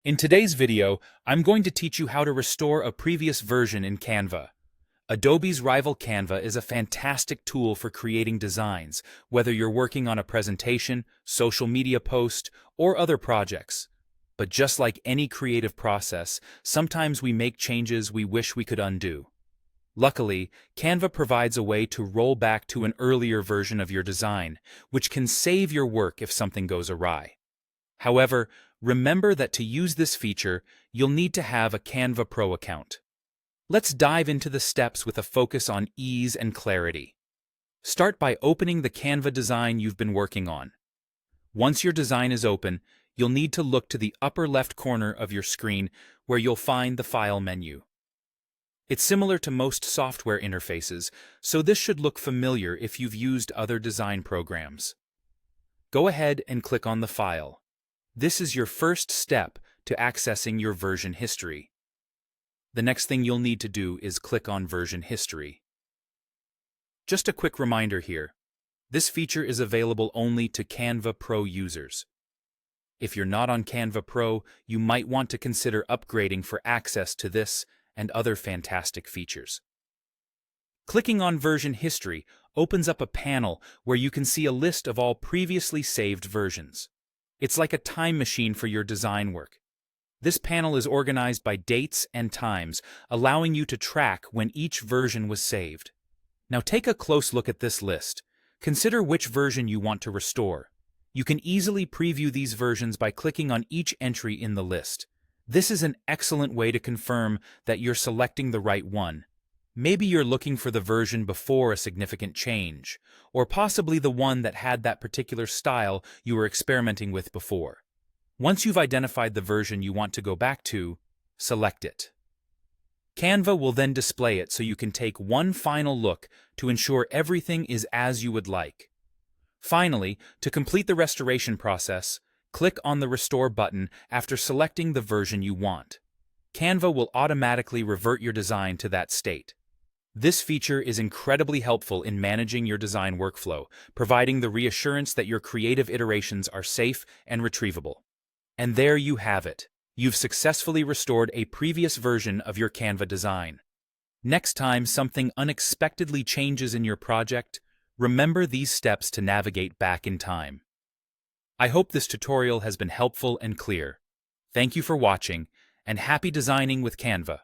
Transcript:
In today's video, I'm going to teach you how to restore a previous version in Canva. Adobe's rival Canva is a fantastic tool for creating designs, whether you're working on a presentation, social media post, or other projects. But just like any creative process, sometimes we make changes we wish we could undo. Luckily, Canva provides a way to roll back to an earlier version of your design, which can save your work if something goes awry. However, remember that to use this feature, you'll need to have a Canva Pro account. Let's dive into the steps with a focus on ease and clarity. Start by opening the Canva design you've been working on. Once your design is open, you'll need to look to the upper left corner of your screen where you'll find the File menu. It's similar to most software interfaces, so this should look familiar if you've used other design programs. Go ahead and click on the file. This is your first step to accessing your version history. The next thing you'll need to do is click on Version History. Just a quick reminder here, this feature is available only to Canva Pro users. If you're not on Canva Pro, you might want to consider upgrading for access to this and other fantastic features. Clicking on Version History opens up a panel where you can see a list of all previously saved versions. It's like a time machine for your design work. This panel is organized by dates and times, allowing you to track when each version was saved. Now take a close look at this list. Consider which version you want to restore. You can easily preview these versions by clicking on each entry in the list. This is an excellent way to confirm that you're selecting the right one. Maybe you're looking for the version before a significant change, or possibly the one that had that particular style you were experimenting with before. Once you've identified the version you want to go back to, select it. Canva will then display it so you can take one final look to ensure everything is as you would like. Finally, to complete the restoration process, click on the Restore button after selecting the version you want. Canva will automatically revert your design to that state. This feature is incredibly helpful in managing your design workflow, providing the reassurance that your creative iterations are safe and retrievable. And there you have it. You've successfully restored a previous version of your Canva design. Next time something unexpectedly changes in your project, remember these steps to navigate back in time. I hope this tutorial has been helpful and clear. Thank you for watching, and happy designing with Canva.